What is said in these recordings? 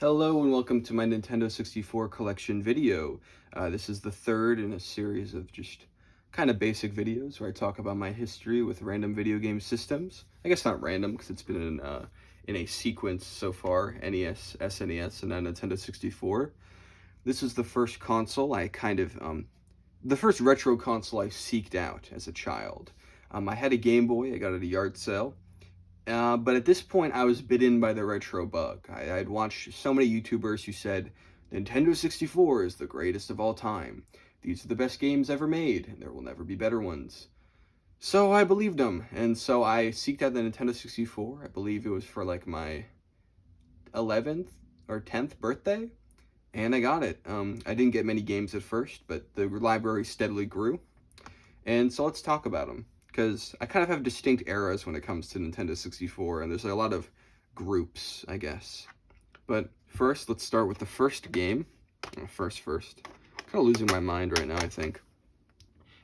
Hello and welcome to my Nintendo 64 collection video. This is the third in a series of just kind of basic videos where I talk about my history with random video game systems. I guess not random because it's been in a sequence so far: NES, SNES, and now Nintendo 64. This is the first console the first retro console I seeked out as a child. I had a Game Boy. I got it at a yard sale. But at this point, I was bitten by the retro bug. I'd watched so many YouTubers who said, Nintendo 64 is the greatest of all time. These are the best games ever made, and there will never be better ones. So I believed them, and so I seeked out the Nintendo 64. I believe it was for like my 11th or 10th birthday, and I got it. I didn't get many games at first, but the library steadily grew. And so let's talk about them, because I kind of have distinct eras when it comes to Nintendo 64, and there's a lot of groups, I guess. But first, let's start with the first game. First. Kind of losing my mind right now, I think.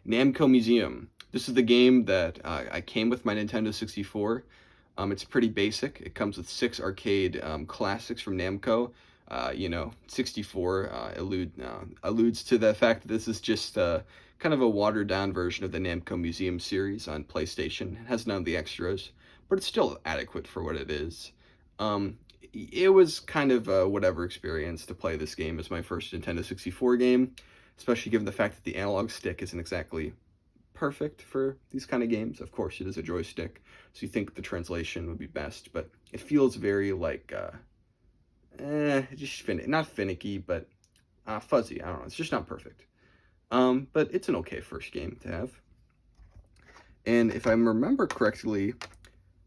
Namco Museum. This is the game that I came with my Nintendo 64. It's pretty basic. It comes with 6 arcade classics from Namco. 64 alludes to the fact that this is just kind of a watered-down version of the Namco Museum series on PlayStation. It has none of the extras, but it's still adequate for what it is. It was kind of a whatever experience to play this game as my first Nintendo 64 game, especially given the fact that the analog stick isn't exactly perfect for these kind of games. Of course, it is a joystick, so you think the translation would be best, but it feels very like just not finicky, but fuzzy. I don't know. It's just not perfect. But it's an okay first game to have. And if I remember correctly,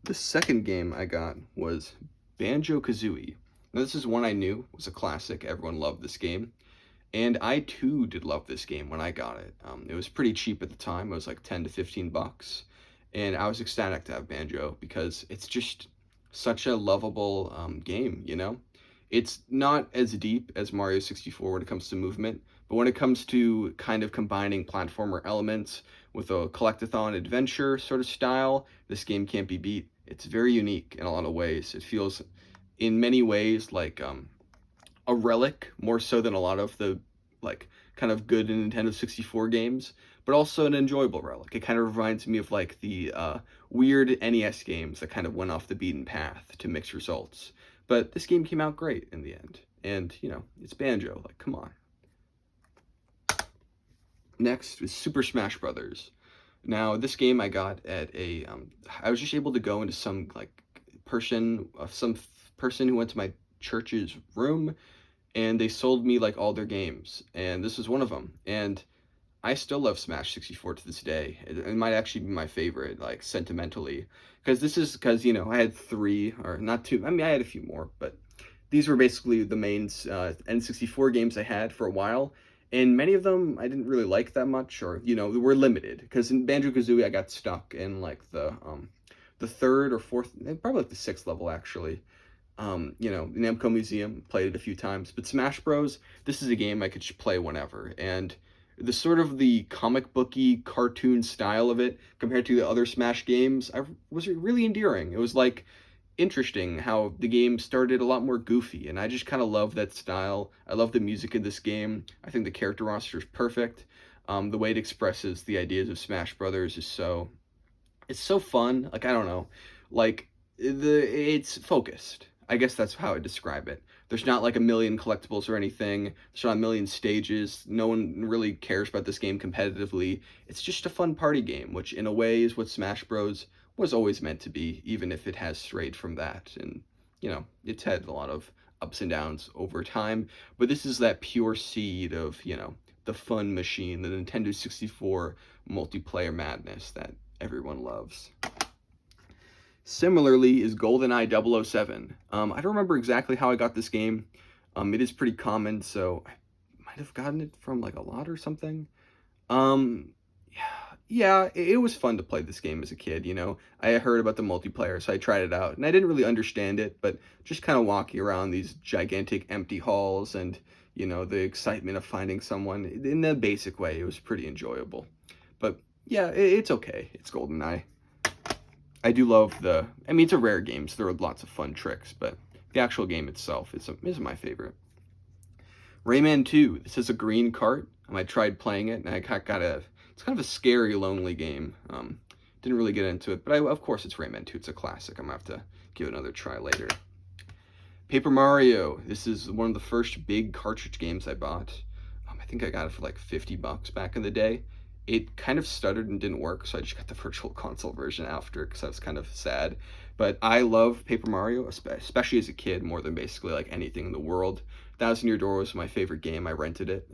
the second game I got was Banjo-Kazooie. Now, this is one I knew was a classic. Everyone loved this game. And I, too, did love this game when I got it. It was pretty cheap at the time. It was like 10 to 15 bucks. And I was ecstatic to have Banjo because it's just such a lovable game, you know? It's not as deep as Mario 64 when it comes to movement, but when it comes to kind of combining platformer elements with a collectathon adventure sort of style, this game can't be beat. It's very unique in a lot of ways. It feels, in many ways, like a relic, more so than a lot of the like kind of good Nintendo 64 games, but also an enjoyable relic. It kind of reminds me of like the weird NES games that kind of went off the beaten path to mix results. But this game came out great in the end. And, it's Banjo. Like, come on. Next is Super Smash Brothers. Now, this game I got at I was just able to go into some person who went to my church's room, and they sold me like all their games, and this was one of them. And I still love Smash 64 to this day. It might actually be my favorite, like, sentimentally. Because I had 3, or not 2, I mean, I had a few more, but these were basically the main N64 games I had for a while, and many of them I didn't really like that much, or, were limited. Because in Banjo-Kazooie, I got stuck in, like, the 3rd or 4th, probably like the 6th level, actually. Namco Museum, played it a few times, but Smash Bros, this is a game I could play whenever, and the comic booky cartoon style of it compared to the other Smash games was really endearing. It was like interesting how the game started a lot more goofy, and I just kind of love that style. I love the music in this game. I think the character roster is perfect. The way it expresses the ideas of Smash Brothers it's so fun. Like, I don't know, like it's focused. I guess that's how I describe it. There's not like a million collectibles or anything. There's not a million stages. No one really cares about this game competitively. It's just a fun party game, which in a way is what Smash Bros. Was always meant to be, even if it has strayed from that. And, it's had a lot of ups and downs over time. But this is that pure seed of, the fun machine, the Nintendo 64 multiplayer madness that everyone loves. Similarly is GoldenEye 007. I don't remember exactly how I got this game. It is pretty common, so I might have gotten it from like a lot or something. Yeah, it was fun to play this game as a kid, I heard about the multiplayer, so I tried it out, and I didn't really understand it, but just kind of walking around these gigantic empty halls and, the excitement of finding someone in a basic way, it was pretty enjoyable. But yeah, it's okay. It's GoldenEye. I do love it's a rare game, so there are lots of fun tricks, but the actual game itself is my favorite. Rayman 2. This is a green cart. I tried playing it, and I it's kind of a scary, lonely game. Didn't really get into it, but of course it's Rayman 2. It's a classic. I'm gonna have to give it another try later. Paper Mario. This is one of the first big cartridge games I bought. I think I got it for like $50 back in the day. It kind of stuttered and didn't work, so I just got the Virtual Console version after because I was kind of sad. But I love Paper Mario, especially as a kid, more than basically like anything in the world. Thousand Year Door was my favorite game. I rented it,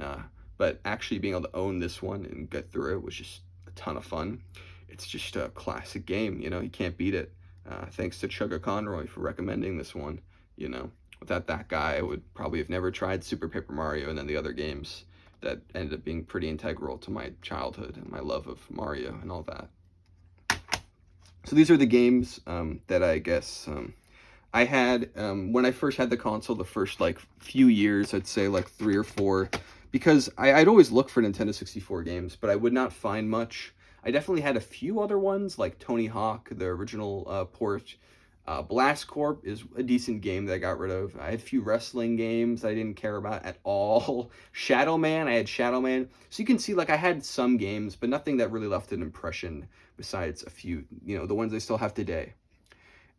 but actually being able to own this one and get through it was just a ton of fun. It's just a classic game, you know, you can't beat it. Thanks to Chugga Conroy for recommending this one, you know. Without that guy, I would probably have never tried Super Paper Mario and then the other games that ended up being pretty integral to my childhood and my love of Mario and all that. So these are the games that I guess I had when I first had the console, the first like few years, I'd say like 3 or 4, because I'd always look for Nintendo 64 games, but I would not find much. I definitely had a few other ones like Tony Hawk, the original port. Blast Corp is a decent game that I got rid of. I had a few wrestling games I didn't care about at all. Shadow Man, I had Shadow Man. So you can see, like, I had some games, but nothing that really left an impression besides a few, you know, the ones I still have today.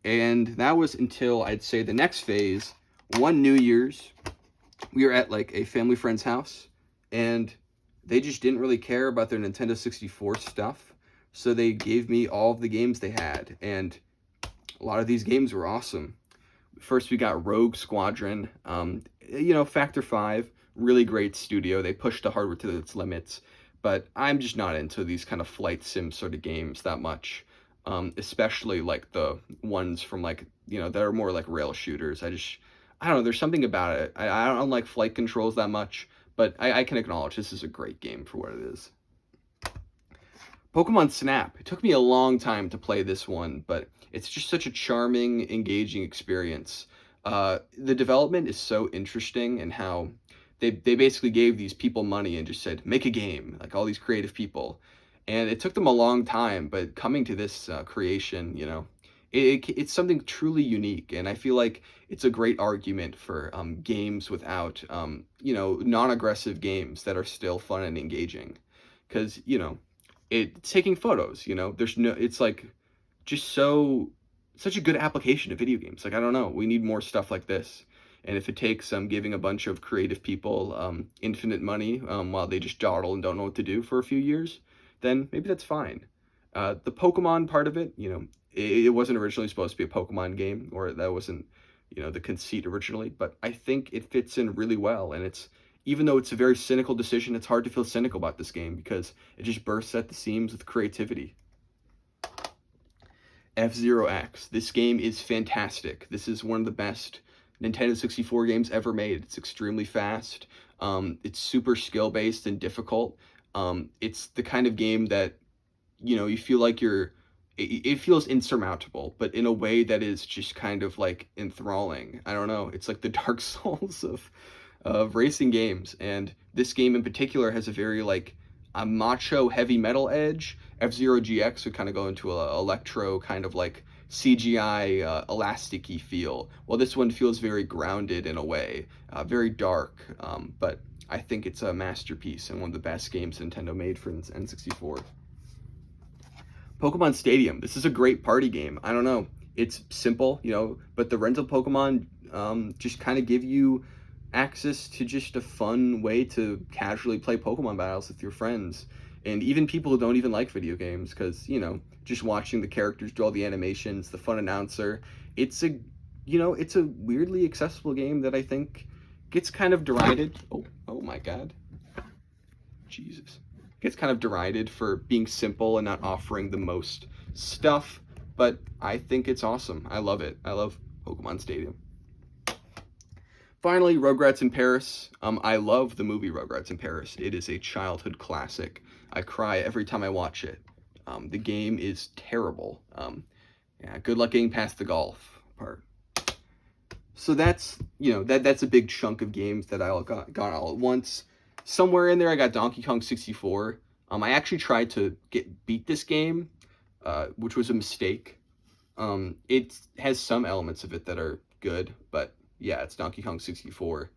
And that was until, I'd say, the next phase. One New Year's, we were at, like, a family friend's house, and they just didn't really care about their Nintendo 64 stuff. So they gave me all of the games they had, and a lot of these games were awesome. First, we got Rogue Squadron. You know, Factor 5, really great studio. They pushed the hardware to its limits, but I'm just not into these kind of flight sim sort of games that much. Especially like the ones from like, you know, that are more like rail shooters. I don't know, there's something about it. I don't like flight controls that much, but I can acknowledge this is a great game for what it is. Pokemon Snap. It took me a long time to play this one, but it's just such a charming, engaging experience. The development is so interesting, and how they basically gave these people money and just said, make a game, like all these creative people. And it took them a long time, but coming to this creation, you know, it's something truly unique. And I feel like it's a great argument for games without, you know, non-aggressive games that are still fun and engaging. Because, you know, it's taking photos, you know, it's like just such a good application of video games. Like, I don't know, we need more stuff like this. And if it takes giving a bunch of creative people infinite money while they just dawdle and don't know what to do for a few years, then maybe that's fine. The Pokemon part of it, you know, it wasn't originally supposed to be a Pokemon game, or that wasn't, you know, the conceit originally, but I think it fits in really well. And even though it's a very cynical decision, it's hard to feel cynical about this game because it just bursts at the seams with creativity. F-Zero X. This game is fantastic. This is one of the best Nintendo 64 games ever made. It's extremely fast. It's super skill-based and difficult. It's the kind of game that, you know, you feel like it feels insurmountable, but in a way that is just kind of like enthralling. I don't know. It's like the Dark Souls of racing games, and this game in particular has a very like a macho heavy metal edge. F-Zero GX would kind of go into a electro kind of like CGI elasticy feel, while this one feels very grounded in a way, very dark, but I think it's a masterpiece and one of the best games Nintendo made for N64. Pokemon Stadium. This is a great party game. I don't know, it's simple, you know, but the rental Pokemon just kind of give you access to just a fun way to casually play Pokemon battles with your friends, and even people who don't even like video games, because, you know, just watching the characters do all the animations, the fun announcer, it's a, you know, it's a weirdly accessible game that I think gets kind of derided. Oh my god, Jesus, gets kind of derided for being simple and not offering the most stuff, but I think it's awesome. I love it. I love Pokemon Stadium. Finally, Rugrats in Paris. I love the movie Rugrats in Paris. It is a childhood classic. I cry every time I watch it. The game is terrible. Yeah, good luck getting past the golf part. So that's, you know, that's a big chunk of games that I got all at once. Somewhere in there I got Donkey Kong 64. I actually tried to beat this game, which was a mistake. It has some elements of it that are good, but yeah, it's Donkey Kong 64.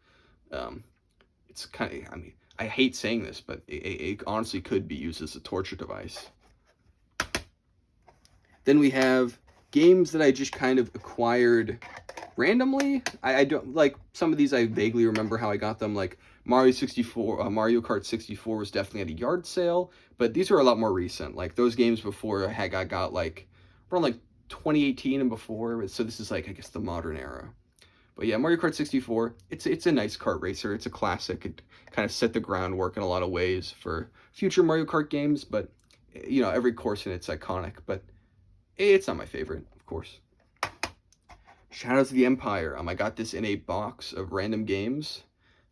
It's kind of, I mean, I hate saying this, but it honestly could be used as a torture device. Then we have games that I just kind of acquired randomly. I don't, like, some of these I vaguely remember how I got them, like Mario Kart 64 was definitely at a yard sale, but these are a lot more recent. Like, those games before I got like around like 2018 and before, so this is like, I guess, the modern era. But yeah, Mario Kart 64, it's a nice kart racer. It's a classic. It kind of set the groundwork in a lot of ways for future Mario Kart games, but you know, every course in it's iconic, but it's not my favorite, of course. Shadows of the Empire. I got this in a box of random games.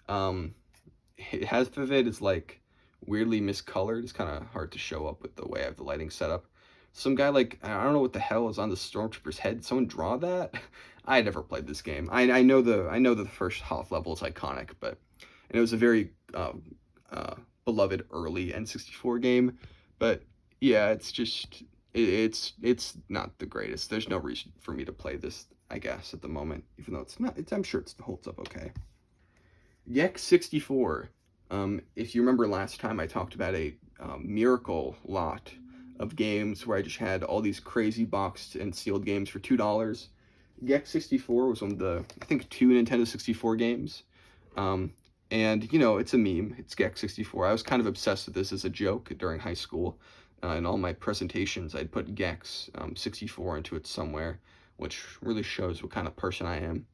Half of it is like weirdly miscolored. It's kind of hard to show up with the way I have the lighting set up. Some guy, like, I don't know what the hell is on the stormtrooper's head. Someone draw that? I never played this game. I know the first half level is iconic, but and it was a very beloved early N64 game. But yeah, it's just it's not the greatest. There's no reason for me to play this, I guess, at the moment, even though it's not. I'm sure it holds up okay. Gex 64. If you remember last time, I talked about a miracle lot of games where I just had all these crazy boxed and sealed games for $2. Gex 64 was one of the, I think, 2 Nintendo 64 games. And, you know, it's a meme. It's Gex 64. I was kind of obsessed with this as a joke during high school. In all my presentations, I'd put Gex 64 into it somewhere, which really shows what kind of person I am.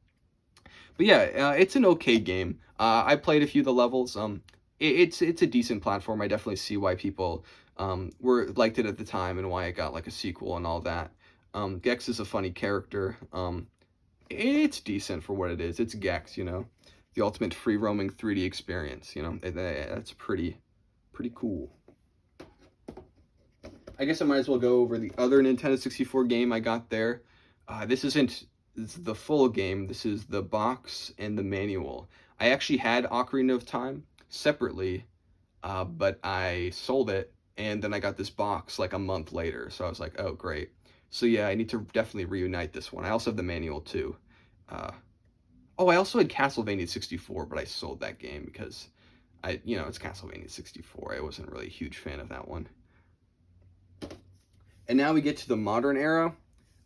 But yeah, it's an okay game. I played a few of the levels. It's a decent platform. I definitely see why people liked it at the time and why it got like a sequel and all that. Gex is a funny character. It's decent for what it is. It's Gex, you know, the ultimate free roaming 3D experience. You know, that's pretty cool. I guess I might as well go over the other Nintendo 64 game I got there. This isn't the full game. This is the box and the manual. I actually had Ocarina of Time separately, but I sold it, and then I got this box like a month later. So I was like, oh, great. So yeah, I need to definitely reunite this one. I also have the manual too. Oh, I also had Castlevania 64, but I sold that game because it's Castlevania 64. I wasn't really a huge fan of that one. And now we get to the modern era.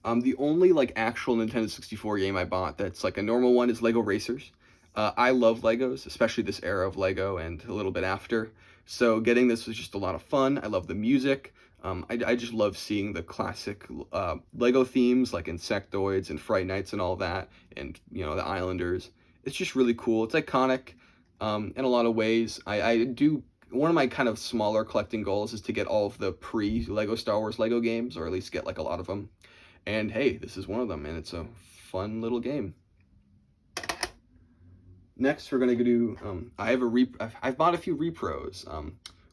The only like actual Nintendo 64 game I bought that's like a normal one is Lego Racers. I love Legos, especially this era of Lego and a little bit after. So getting this was just a lot of fun. I love the music. I just love seeing the classic Lego themes like Insectoids and Fright Nights and all that, and you know, the Islanders. It's just really cool. It's iconic in a lot of ways. I do. One of my kind of smaller collecting goals is to get all of the pre-Lego Star Wars Lego games, or at least get like a lot of them. And hey, this is one of them, and it's a fun little game. Next, we're gonna do. I've bought a few repros.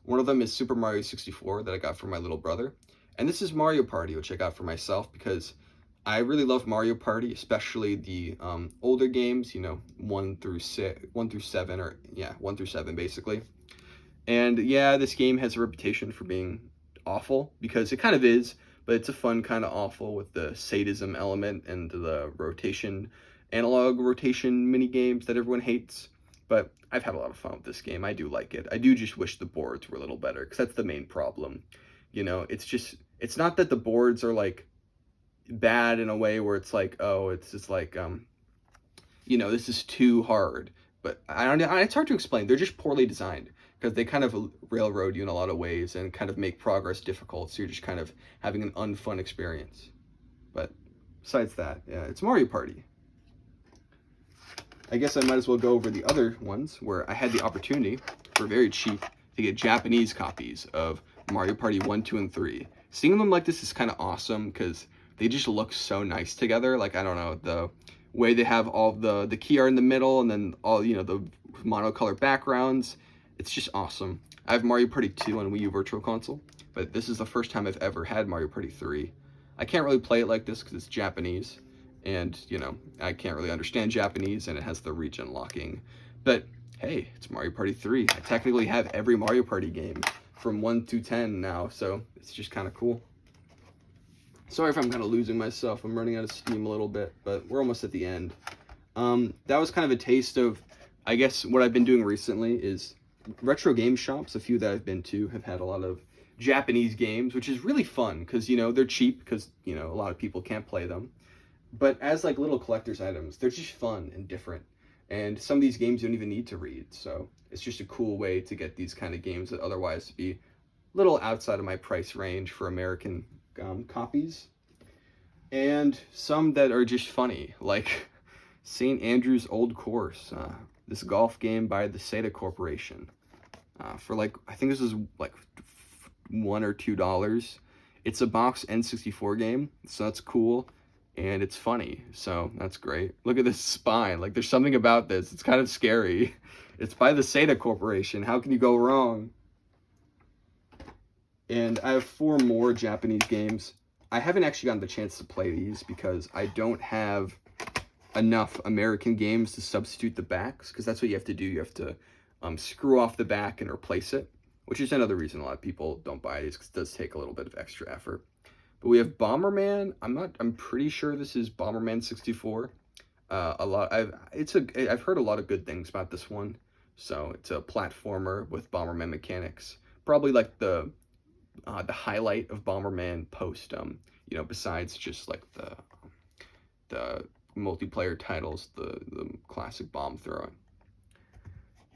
One of them is Super Mario 64 that I got for my little brother, and this is Mario Party, which I got for myself because I really love Mario Party, especially the older games. You know, 1 through 7, or yeah, 1 through 7 basically. And yeah, this game has a reputation for being awful, because it kind of is, but it's a fun kind of awful with the sadism element and the analog rotation mini games that everyone hates. But I've had a lot of fun with this game. I do like it. I do just wish the boards were a little better, because that's the main problem. You know, it's not that the boards are like bad in a way where it's like, oh, it's just like, this is too hard. But it's hard to explain. They're just poorly designed, because they kind of railroad you in a lot of ways and kind of make progress difficult, so you're just kind of having an unfun experience. But besides that, yeah, it's Mario Party. I guess I might as well go over the other ones where I had the opportunity for very cheap to get Japanese copies of Mario Party 1, 2, and 3. Seeing them like this is kind of awesome because they just look so nice together. Like, I don't know, the way they have all the key art in the middle, and then all, the monocolor backgrounds. It's just awesome. I have Mario Party 2 on Wii U Virtual Console, but this is the first time I've ever had Mario Party 3. I can't really play it like this because it's Japanese, and, I can't really understand Japanese, and it has the region locking. But, hey, it's Mario Party 3. I technically have every Mario Party game from 1 to 10 now, so it's just kind of cool. Sorry if I'm kind of losing myself. I'm running out of steam a little bit, but we're almost at the end. That was kind of a taste of, I guess, what I've been doing recently is retro game shops. A few that I've been to have had a lot of Japanese games, which is really fun because, you know, they're cheap because, you know, a lot of people can't play them. But as like little collector's items, they're just fun and different. And some of these games you don't even need to read. So it's just a cool way to get these kind of games that otherwise would be a little outside of my price range for American copies. And some that are just funny, like St. Andrew's Old Course, this golf game by the Seta Corporation. For like, I think this is like $1 or $2. It's a box N64 game, so that's cool, and it's funny, so that's great. Look at this spine, like there's something about this, it's kind of scary. It's by the Seta Corporation, how can you go wrong? And I have 4 more Japanese games. I haven't actually gotten the chance to play these because I don't have enough American games to substitute the backs, because that's what you have to do. You have to screw off the back and replace it, which is another reason a lot of people don't buy these, because it does take a little bit of extra effort. But we have Bomberman. I'm pretty sure this is Bomberman 64. I've heard a lot of good things about this one. So it's a platformer with Bomberman mechanics. Probably like the highlight of Bomberman post, you know, besides just like the multiplayer titles, the classic bomb throwing.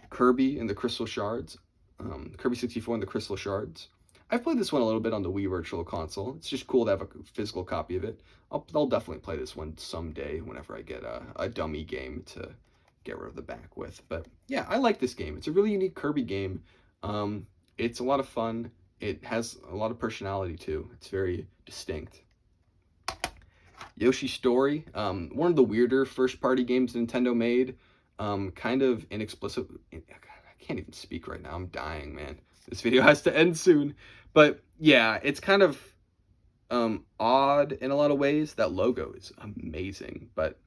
Kirby and the Crystal Shards, Kirby 64 and the Crystal Shards. I've played this one a little bit on the Wii Virtual Console. It's just cool to have a physical copy of it. I'll definitely play this one someday whenever I get a dummy game to get rid of the back with. But yeah, I like this game. It's a really unique Kirby game. It's a lot of fun. It has a lot of personality too. It's very distinct. Yoshi's Story, one of the weirder first-party games Nintendo made. Kind of inexplicit. I can't even speak right now. I'm dying, man. This video has to end soon. But yeah, it's kind of odd in a lot of ways. That logo is amazing, but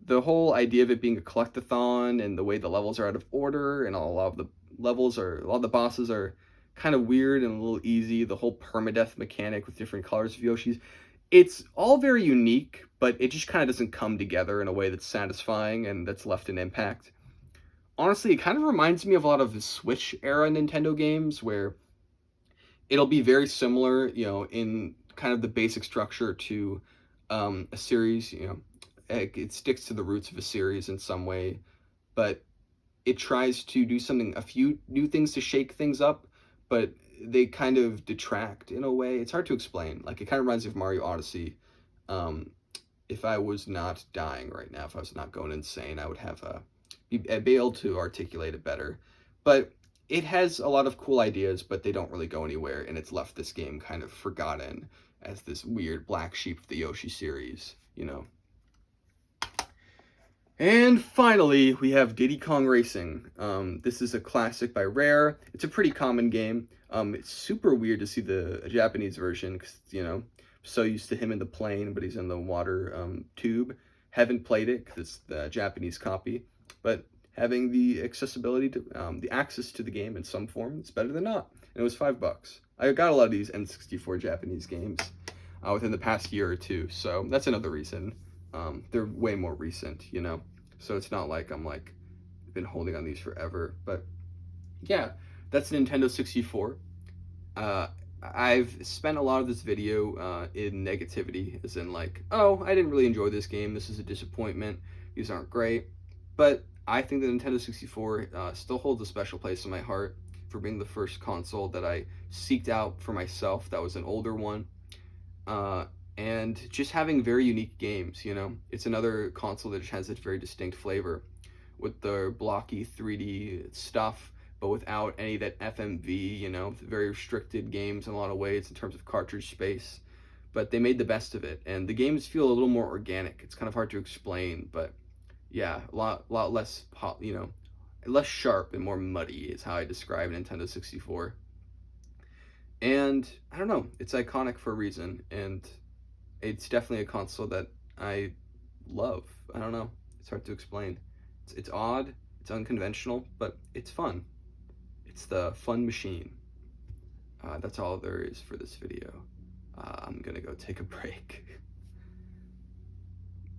the whole idea of it being a collectathon and the way the levels are out of order and a lot of the bosses are kind of weird and a little easy. The whole permadeath mechanic with different colors of Yoshi's. It's all very unique, but it just kind of doesn't come together in a way that's satisfying and that's left an impact. Honestly, it kind of reminds me of a lot of the Switch era Nintendo games where it'll be very similar, you know, in kind of the basic structure to a series, you know. It sticks to the roots of a series in some way, but it tries to do a few new things to shake things up, but they kind of detract in a way. It's hard to explain. Like, it kind of reminds me of Mario Odyssey. If I was not dying right now, if I was not going insane, I would have be able to articulate it better. But it has a lot of cool ideas, but they don't really go anywhere, and it's left this game kind of forgotten as this weird black sheep of the Yoshi series, you know. And finally, we have Diddy Kong Racing. This is a classic by Rare. It's a pretty common game. It's super weird to see the Japanese version because, you know, I'm so used to him in the plane, but he's in the water tube. Haven't played it because it's the Japanese copy, but having the accessibility to the access to the game in some form, it's better than not. And it was $5. I got a lot of these N64 Japanese games within the past year or two, so that's another reason. They're way more recent, you know, so it's not like I'm like been holding on these forever. But yeah, that's Nintendo 64. I've spent a lot of this video in negativity, as in like, oh, I didn't really enjoy this game, this is a disappointment, these aren't great. But I think the Nintendo 64 still holds a special place in my heart for being the first console that I seeked out for myself. That was an older one. And just having very unique games, you know. It's another console that has a very distinct flavor with the blocky 3D stuff, but without any of that FMV, you know, very restricted games in a lot of ways in terms of cartridge space. But they made the best of it, and the games feel a little more organic. It's kind of hard to explain, but yeah, a lot less, you know, less sharp and more muddy is how I describe Nintendo 64. And I don't know, it's iconic for a reason, and it's definitely a console that I love. I don't know. It's hard to explain. It's odd. It's unconventional, but it's fun. It's the fun machine. That's all there is for this video. I'm gonna go take a break.